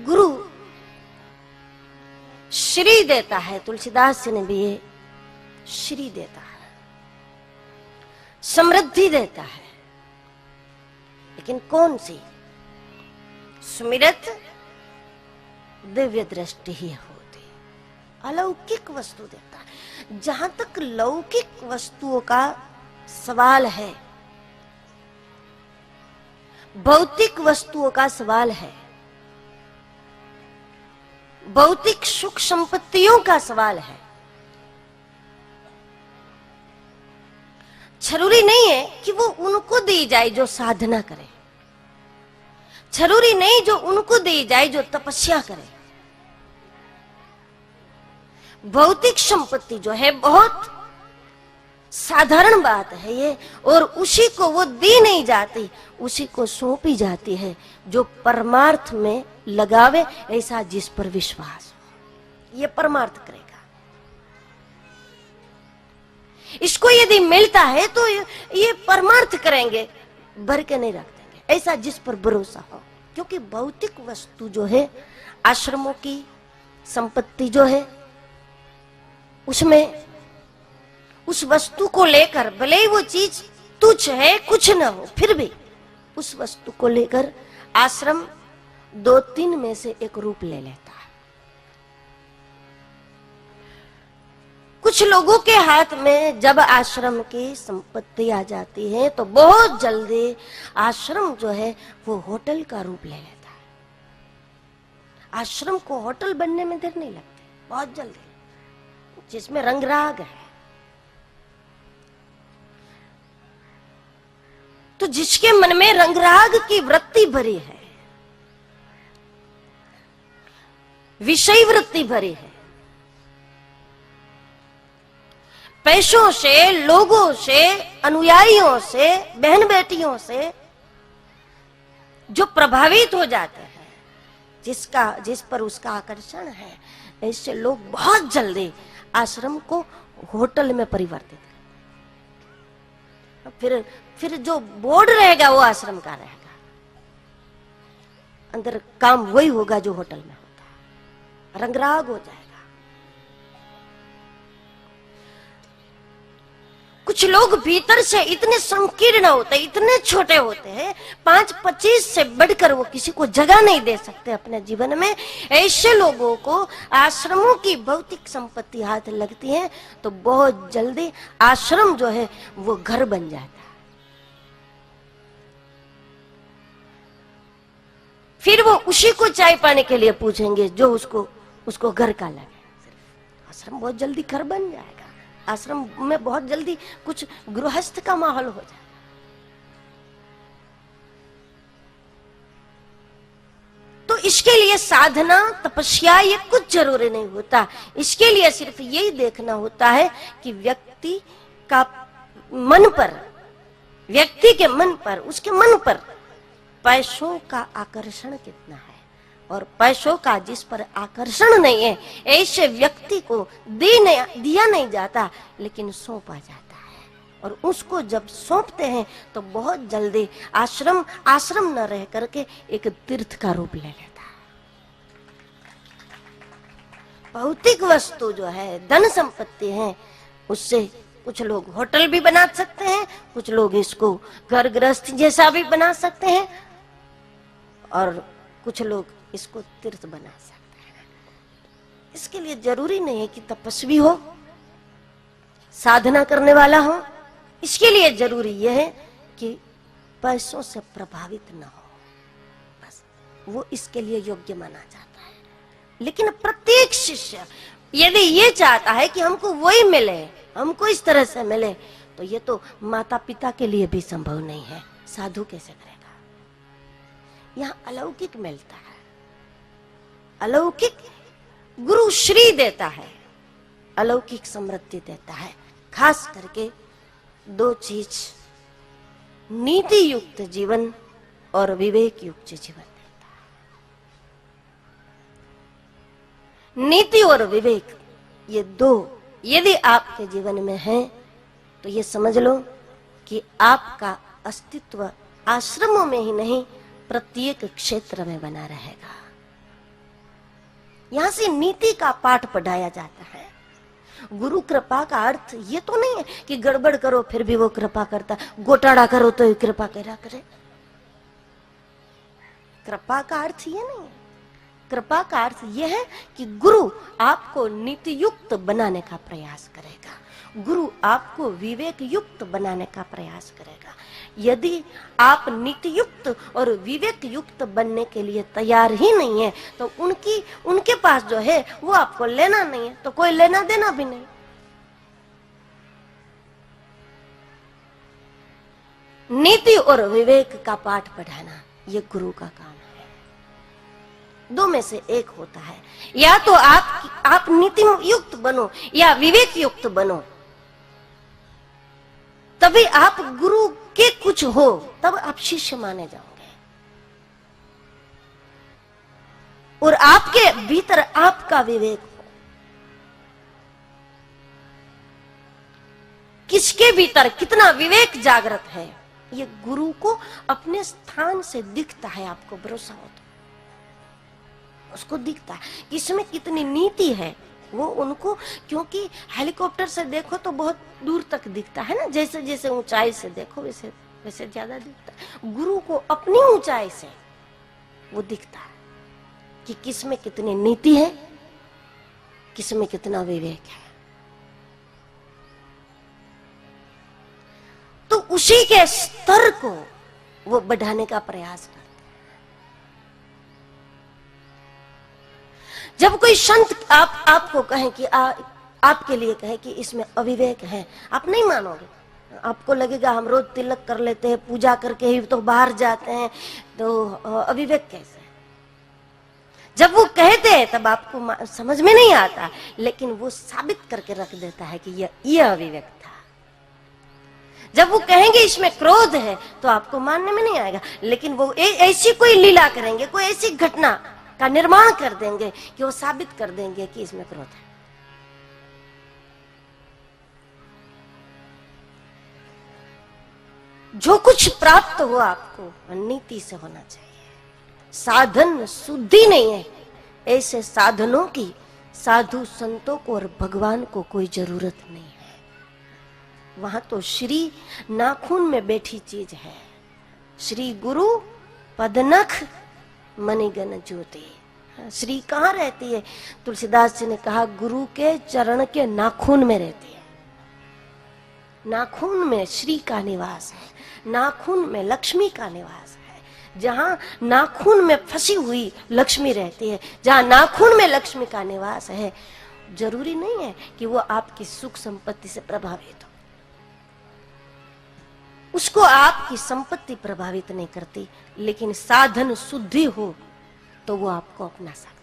गुरु श्री देता है, तुलसीदास ने भी ये श्री देता है, समृद्धि देता है, लेकिन कौन सी? सुमिरत दिव्य दृष्टि ही होती, अलौकिक वस्तु देता है। जहां तक लौकिक वस्तुओं का सवाल है, भौतिक वस्तुओं का सवाल है, भौतिक सुख संपत्तियों का सवाल है, जरूरी नहीं है कि वो उनको दी जाए जो साधना करे, जरूरी नहीं जो उनको दी जाए जो तपस्या करे। भौतिक संपत्ति जो है बहुत साधारण बात है ये, और उसी को वो दी नहीं जाती, उसी को सौंपी जाती है जो परमार्थ में लगावे, ऐसा जिस पर विश्वास हो, ये परमार्थ करेगा। इसको यदि मिलता है तो ये परमार्थ करेंगे, भर के नहीं रख देंगे, ऐसा जिस पर भरोसा हो। क्योंकि भौतिक वस्तु जो है, आश्रमों की संपत्ति जो है, उसमें उस वस्तु को लेकर, भले ही वो चीज तुच्छ है, कुछ ना हो, फिर भी उस वस्तु को लेकर आश्रम 2-3 में से एक रूप ले लेता है। कुछ लोगों के हाथ में जब आश्रम की संपत्ति आ जाती है तो बहुत जल्दी आश्रम जो है वो होटल का रूप ले लेता है। आश्रम को होटल बनने में देर नहीं लगती, बहुत जल्दी, जिसमें रंग राग है। तो जिसके मन में रंग राग की वृत्ति भरी है, विषय वृत्ति भरी है, पैसों से, लोगों से, अनुयायियों से, बहन बेटियों से जो प्रभावित हो जाते हैं, जिस पर उसका आकर्षण है, ऐसे लोग बहुत जल्दी आश्रम को होटल में परिवर्तित करते। फिर जो बोर्ड रहेगा वो आश्रम का रहेगा, अंदर काम वही होगा जो होटल में होता है, रंगराग हो जाएगा। कुछ लोग भीतर से इतने संकीर्ण होते, इतने छोटे होते हैं, 5-25 से बढ़कर वो किसी को जगह नहीं दे सकते अपने जीवन में। ऐसे लोगों को आश्रमों की भौतिक संपत्ति हाथ लगती है तो बहुत जल्दी आश्रम जो है वो घर बन जाता है। फिर वो उसी को चाय पाने के लिए पूछेंगे जो उसको घर का लगे। आश्रम बहुत जल्दी घर बन जाएगा, आश्रम में बहुत जल्दी कुछ गृहस्थ का माहौल हो जाएगा। तो इसके लिए साधना, तपस्या ये कुछ जरूरी नहीं होता। इसके लिए सिर्फ यही देखना होता है कि व्यक्ति का मन पर, व्यक्ति के मन पर, उसके मन पर पैसों का आकर्षण कितना है, और पैसों का जिस पर आकर्षण नहीं है, ऐसे व्यक्ति को दिया नहीं जाता, लेकिन सौंपा जाता है। और उसको जब सौंपते हैं तो बहुत जल्दी आश्रम न रह करके एक तीर्थ का रूप ले लेता है। भौतिक वस्तु जो है, धन संपत्ति है, उससे कुछ लोग होटल भी बना सकते हैं, कुछ लोग इसको घर गृहस्थी जैसा भी बना सकते हैं, और कुछ लोग इसको तीर्थ बना सकते हैं। इसके लिए जरूरी नहीं है कि तपस्वी हो, साधना करने वाला हो। इसके लिए जरूरी यह है कि पैसों से प्रभावित न हो, बस वो इसके लिए योग्य माना जाता है। लेकिन प्रत्येक शिष्य यदि ये चाहता है कि हमको वही मिले, हमको इस तरह से मिले, तो ये तो माता पिता के लिए भी संभव नहीं है। साधु कैसे करेगा? यहाँ अलौकिक मिलता है, अलौकिक गुरु श्री देता है, अलौकिक समृद्धि देता है। खास करके 2 चीज, नीति युक्त जीवन और विवेक युक्त जीवन देता है। नीति और विवेक, ये 2 यदि आपके जीवन में है तो ये समझ लो कि आपका अस्तित्व आश्रमों में ही नहीं, प्रत्येक क्षेत्र में बना रहेगा। यहां से नीति का पाठ पढ़ाया जाता है। गुरु कृपा का अर्थ ये तो नहीं है कि गड़बड़ करो फिर भी वो कृपा करता है, घोटाला करो तो ही कृपा करा करे। कृपा का अर्थ ये नहीं है। कृपा का अर्थ यह है कि गुरु आपको नीति युक्त बनाने का प्रयास करेगा, गुरु आपको विवेक युक्त बनाने का प्रयास करेगा। यदि आप नीति युक्त और विवेक युक्त बनने के लिए तैयार ही नहीं है तो उनके पास जो है वो आपको लेना नहीं है, तो कोई लेना देना भी नहीं। नीति और विवेक का पाठ पढ़ाना ये गुरु का काम है। दो में से एक होता है, या तो आप नीति युक्त बनो या विवेक युक्त बनो, तभी आप गुरु के कुछ हो, तब आप शिष्य माने जाओगे। और आपके भीतर आपका विवेक हो। किसके भीतर कितना विवेक जागृत है ये गुरु को अपने स्थान से दिखता है। आपको भरोसा हो तो उसको दिखता है कि इसमें कितनी नीति है। वो उनको, क्योंकि हेलीकॉप्टर से देखो तो बहुत दूर तक दिखता है ना, जैसे जैसे ऊंचाई से देखो वैसे वैसे ज्यादा दिखता है। गुरु को अपनी ऊंचाई से वो दिखता है कि किसमें कितनी नीति है, किसमें कितना विवेक है। तो उसी के स्तर को वो बढ़ाने का प्रयास करते हैं। जब कोई संत आपको कहे कि आपके लिए कहे कि इसमें अविवेक है, आप नहीं मानोगे। आपको लगेगा हम रोज तिलक कर लेते हैं, पूजा करके ही तो बाहर जाते हैं, तो अविवेक कैसे है? जब वो कहते हैं तब आपको समझ में नहीं आता, लेकिन वो साबित करके रख देता है कि यह अविवेक था। जब वो कहेंगे इसमें क्रोध है तो आपको मानने में नहीं आएगा, लेकिन वो ऐसी कोई लीला करेंगे, कोई ऐसी घटना का निर्माण कर देंगे कि वो साबित कर देंगे कि इसमें क्रोध है। जो कुछ प्राप्त हो आपको नीति से होना चाहिए। साधन शुद्धि नहीं है, ऐसे साधनों की साधु संतों को और भगवान को कोई जरूरत नहीं है। वहां तो श्री नाखून में बैठी चीज है। श्री गुरु पदनख मणिगण ज्योति। श्री कहाँ रहती है? तुलसीदास जी ने कहा गुरु के चरण के नाखून में रहती है। नाखून में श्री का निवास है, नाखून में लक्ष्मी का निवास है। जहां नाखून में फंसी हुई लक्ष्मी रहती है, जहां नाखून में लक्ष्मी का निवास है, जरूरी नहीं है कि वो आपकी सुख संपत्ति से प्रभावित हो। उसको आपकी संपत्ति प्रभावित नहीं करती, लेकिन साधन शुद्धि हो तो वो आपको अपना सकता है।